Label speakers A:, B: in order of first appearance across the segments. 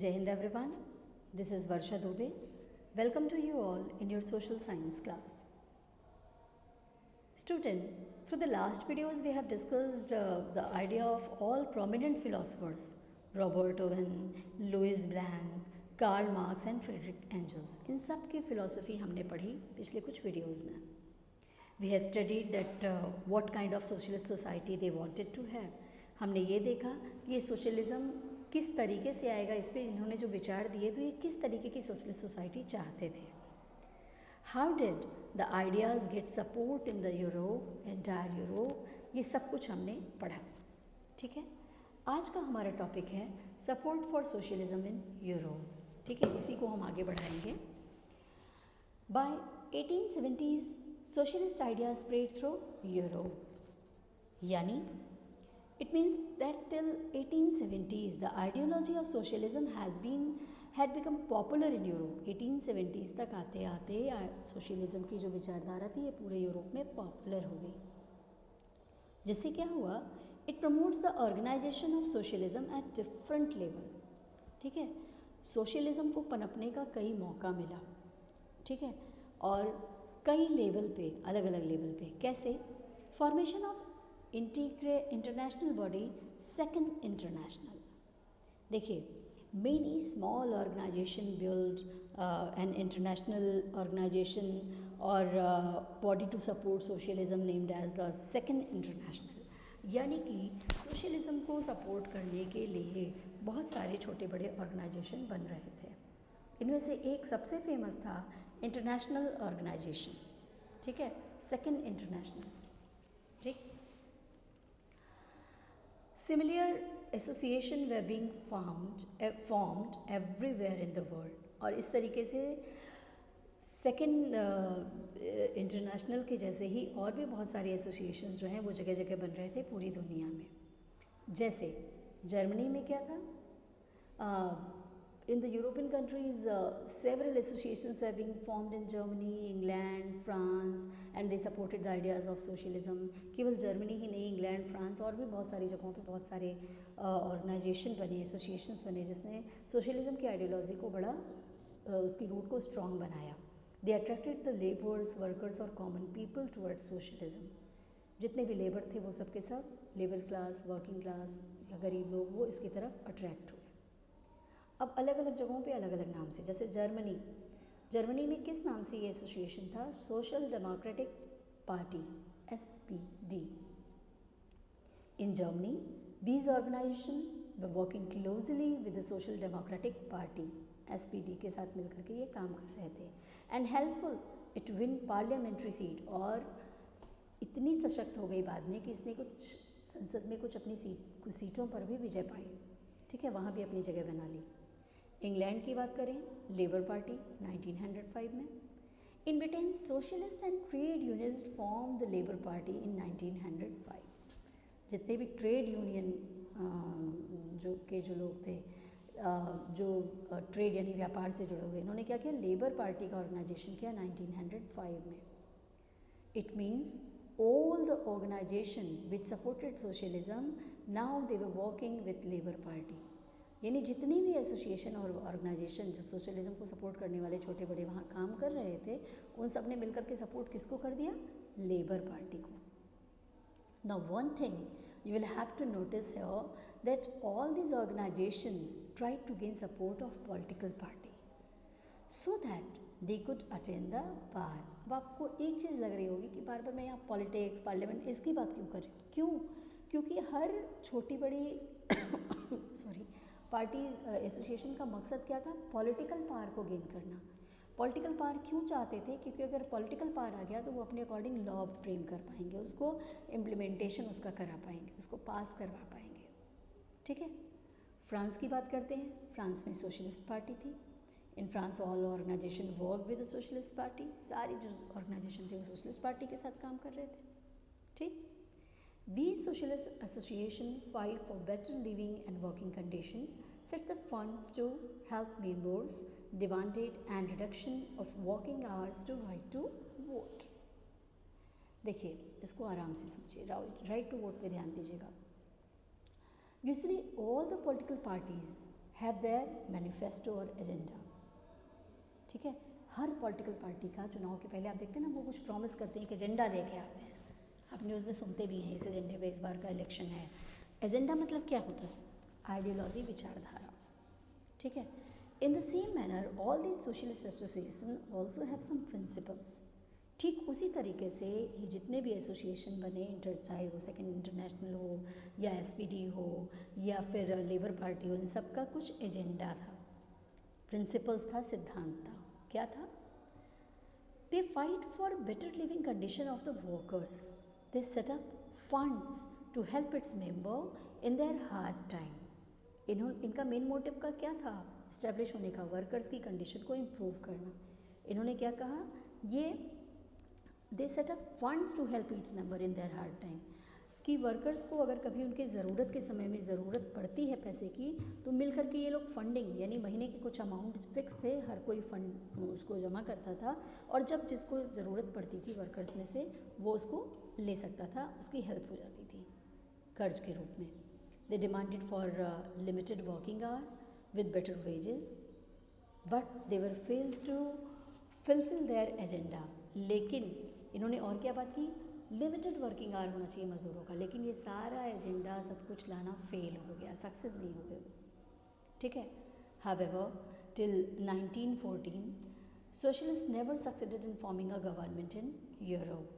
A: Jai Hind everyone, this is Varsha Dubey. Welcome to you all in your social science class. Student, through the last videos we have discussed the idea of all prominent philosophers, Robert Owen, Louis Blanc, Karl Marx and Friedrich Engels. इन सब की philosophy हमने पढ़ी पिछले कुछ videos में. We have studied that what kind of socialist society they wanted to have. हमने ये देखा कि ये सोशलिज्म किस तरीके से आएगा, इस पर इन्होंने जो विचार दिए तो ये किस तरीके की सोशलिस्ट सोसाइटी चाहते थे. How did the ideas get support in the Europe, entire Europe, ये सब कुछ हमने पढ़ा. ठीक है, आज का हमारा टॉपिक है support for socialism in Europe. ठीक है, इसी को हम आगे बढ़ाएंगे. By 1870s socialist ideas spread through Europe. Yani, it means that till 1870s the ideology of socialism had become popular in Europe. 1870s तक आते आते सोशलिज्म की जो विचारधारा थी ये पूरे यूरोप में पॉपुलर हो गई. जिससे क्या हुआ, it promotes the organisation of socialism at different level. ठीक है, सोशलिज्म को पनपने का कई मौका मिला. ठीक है, और कई लेवल पे, अलग अलग लेवल पे. कैसे? Formation of international body, second international. देखिए, many small organisation build an international organisation और body to support socialism named as the second international. यानी कि सोशलिज्म को सपोर्ट करने के लिए बहुत सारे छोटे बड़े ऑर्गेनाइजेशन बन रहे थे. इनमें से एक सबसे फेमस था इंटरनेशनल ऑर्गेनाइजेशन. ठीक है, सेकंड इंटरनेशनल. ठीक, similar association were being formed everywhere in the world. और इस तरीके से सेकंड इंटरनेशनल के जैसे ही और भी बहुत सारे एसोसिएशंस जो हैं वो जगह जगह बन रहे थे पूरी दुनिया में. जैसे जर्मनी में क्या था, in the European countries, several associations were being formed in Germany, England, France, and they supported the ideas of socialism. केवल जर्मनी ही नहीं, इंग्लैंड, फ्रांस और भी बहुत सारी जगहों पे बहुत सारे ऑर्गेनाइजेशन बने, एसोसिएशंस बने जिसने सोशलिज्म की आइडियोलॉजी को बड़ा उसकी रूट को स्ट्रॉन्ग बनाया. दे अट्रैक्टेड द लेबर्स, वर्कर्स और कॉमन पीपल टुवर्ड्स सोशलिज्म. जितने भी लेबर थे वो सब के सब, लेबर क्लास, वर्किंग क्लास या गरीब लोग, वो इसकी तरफ अट्रैक्ट हुए. अब अलग अलग जगहों पे अलग अलग नाम से, जैसे जर्मनी में किस नाम से ये एसोसिएशन था? Social democratic party, SPD. In Germany these organisation were working closely with the social democratic party, SPD के साथ मिलकर के ये काम कर रहे थे. And helpful it win parliamentary seat. और इतनी सशक्त हो गई बाद में कि इसने कुछ संसद में कुछ सीटों पर भी विजय पाई. ठीक है, वहाँ भी अपनी जगह बना ली. इंग्लैंड की बात करें, लेबर पार्टी 1905 में. In Britain socialist and trade unionist form the labour party इन 1905. जितने भी ट्रेड यूनियन जो लोग थे, जो ट्रेड यानी व्यापार से जुड़े हुए, इन्होंने क्या किया? लेबर पार्टी का ऑर्गेनाइजेशन किया 1905 में. It means all the organization which supported socialism, now they were working with labor party. यानी जितनी भी एसोसिएशन और ऑर्गेनाइजेशन जो सोशलिज्म को सपोर्ट करने वाले छोटे बड़े वहाँ काम कर रहे थे, उन सब ने मिलकर के सपोर्ट किसको कर दिया? लेबर पार्टी को. Now one thing you will have to notice here that all these organizations tried to gain support of political party so that they could attain the power. अब आपको एक चीज़ लग रही होगी कि बार बार मैं यहाँ पॉलिटिक्स, पार्लियामेंट इसकी बात क्यों कर रही हूँ? क्यों? क्योंकि हर छोटी बड़ी पार्टी एसोसिएशन का मकसद क्या था? पॉलिटिकल पावर को गेन करना. पॉलिटिकल पावर क्यों चाहते थे? क्योंकि अगर पॉलिटिकल पावर आ गया तो वो अपने अकॉर्डिंग लॉ फ्रेम कर पाएंगे, उसको इम्प्लीमेंटेशन उसका करा पाएंगे, उसको पास करवा पाएंगे. ठीक है, फ्रांस की बात करते हैं. फ्रांस में सोशलिस्ट पार्टी थी. In France all organisation work with the socialist party. सारी जो ऑर्गेनाइजेशन थे वो सोशलिस्ट पार्टी के साथ काम कर रहे थे. ठीक, these socialist association fight for better living and working condition, sets up funds to help members, demanded and reduction of working hours to right to vote. देखिए, इसको आराम से समझिए. राइट टू वोट पे ध्यान दीजिएगा. Usually all the political parties have their manifesto और agenda. ठीक है, हर पॉलिटिकल पार्टी का चुनाव के पहले आप देखते हैं ना, वो कुछ प्रॉमिस करते हैं, एक एजेंडा लेके आते हैं। आप न्यूज़ में सुनते भी हैं इस एजेंडे पे इस बार का इलेक्शन है। एजेंडा मतलब क्या होता है? आइडियोलॉजी, विचारधारा। ठीक है, in the same manner all these socialist association also have some principles. ठीक उसी तरीके से ये जितने भी एसोसिएशन बने, चाहे वो सेकेंड इंटरनेशनल हो या एसपीडी हो या फिर लेबर पार्टी हो, इन सब का कुछ एजेंडा था, प्रिंसिपल्स था, सिद्धांत था। क्या था? They fight for better living condition of the workers, they set up funds to help its member in their hard time. इनका मेन मोटिव का क्या था? इस्टेब्लिश होने का, वर्कर्स की कंडीशन को इम्प्रूव करना। इन्होंने क्या कहा? ये they set up funds to help its member in their hard time, कि वर्कर्स को अगर कभी उनके ज़रूरत के समय में ज़रूरत पड़ती है पैसे की, तो मिल करके ये लोग फंडिंग, यानी महीने के कुछ अमाउंट फिक्स थे, हर कोई फंड उसको जमा करता था, और जब जिसको ज़रूरत पड़ती थी वर्कर्स में से, वो उसको ले सकता था, उसकी हेल्प हो जाती थी कर्ज के रूप में। They demanded for limited working hour with better wages, but they were failed to fulfil their agenda. लेकिन इन्होंने और क्या बात की? लिमिटेड वर्किंग आवर होना चाहिए मज़दूरों का, लेकिन ये सारा एजेंडा सब कुछ लाना फेल हो गया, सक्सेस नहीं हो गए। ठीक है, however till 1914 socialist never succeeded in forming a government in Europe.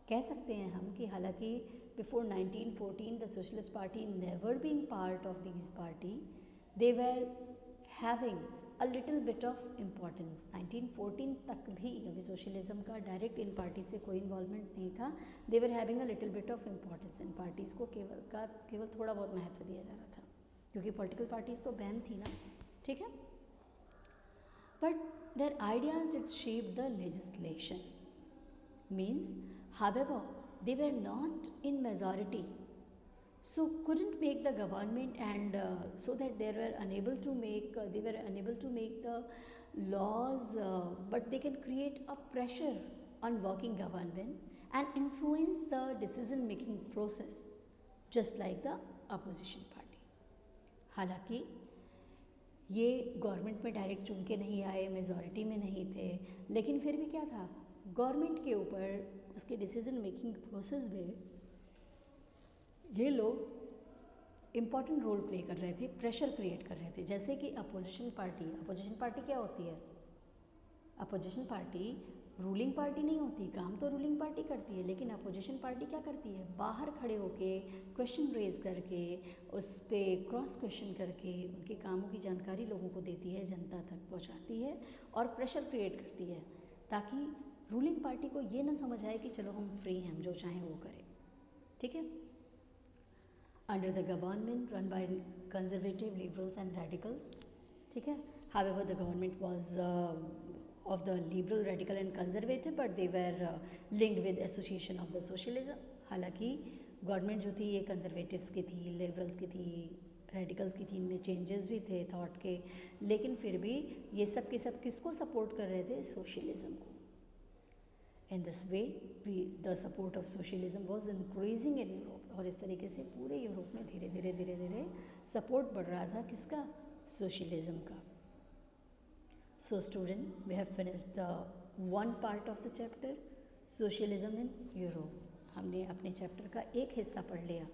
A: कह सकते हैं हम कि हालांकि before 1914 the socialist party never being part of this party, they were having a little bit of importance. 1914 तक भी अभी सोशलिज्म का डायरेक्ट इन पार्टी से कोई इन्वॉल्वमेंट नहीं था। They were having a little bit of importance, इन पार्टीज़ को केवल थोड़ा बहुत महत्व दिया जा रहा था, क्योंकि पॉलिटिकल पार्टीज़ तो बैन थी ना। ठीक है, but their ideas it shape the legislation, means however they were not in majority, so couldn't make the government, and so that they were unable to make the laws, but they can create a pressure on working government and influence the decision making process just like the opposition party। हालांकि ये government में direct चुन के नहीं आए, majority में नहीं थे, लेकिन फिर भी क्या था, गवर्नमेंट के ऊपर, उसके डिसीजन मेकिंग प्रोसेस में ये लोग इम्पॉर्टेंट रोल प्ले कर रहे थे, प्रेशर क्रिएट कर रहे थे। जैसे कि अपोजिशन पार्टी क्या होती है? अपोजिशन पार्टी रूलिंग पार्टी नहीं होती, काम तो रूलिंग पार्टी करती है, लेकिन अपोजिशन पार्टी क्या करती है? बाहर खड़े होके क्वेश्चन रेज करके, उस पर क्रॉस क्वेश्चन करके उनके कामों की जानकारी लोगों को देती है, जनता तक पहुंचाती है और प्रेशर क्रिएट करती है, ताकि रूलिंग पार्टी को ये ना समझ आए कि चलो हम फ्री हैं, हम जो चाहें वो करें। ठीक है, under the government run by conservative, liberals and radicals. ठीक है, however the government was of the liberal, radical and conservative, but they were linked with association of the socialism। हालांकि गवर्नमेंट जो थी ये कंजर्वेटिव्स की थी, लिबरल्स की थी, रेडिकल्स की थी, इनमें चेंजेस भी थे थॉट के, लेकिन फिर भी ये सब के सब किसको सपोर्ट कर रहे थे? सोशलिज्म को। In this way the support of socialism was increasing in Europe, और इस तरीके से पूरे यूरोप में धीरे धीरे सपोर्ट बढ़ रहा था, किसका? सोशलिज्म का। So student, we have finished the one part of the chapter, socialism in Europe। हमने अपने चैप्टर का एक हिस्सा पढ़ लिया।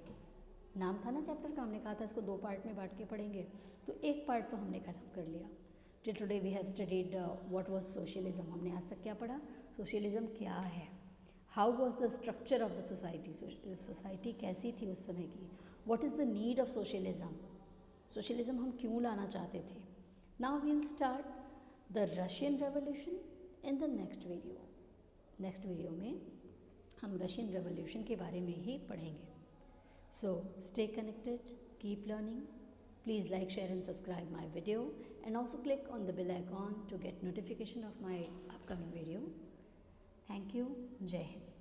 A: नाम था ना चैप्टर का, हमने कहा था इसको 2 पार्ट में बांट के पढ़ेंगे, तो एक पार्ट तो हमने खत्म कर लिया। Today we have studied what was socialism. हमने आज तक क्या पढ़ा? सोशलिज्म क्या है, how was the structure of the society, society कैसी थी उस समय की, what is the need of socialism, socialism हम क्यों लाना चाहते थे। Now we will start the Russian revolution in the next video. Next video में हम रशियन रेवोल्यूशन के बारे में ही पढ़ेंगे। So stay connected, keep learning, please like, share and subscribe my video, and also click on the bell icon to get notification of my upcoming video. Thank you. Jai Hind.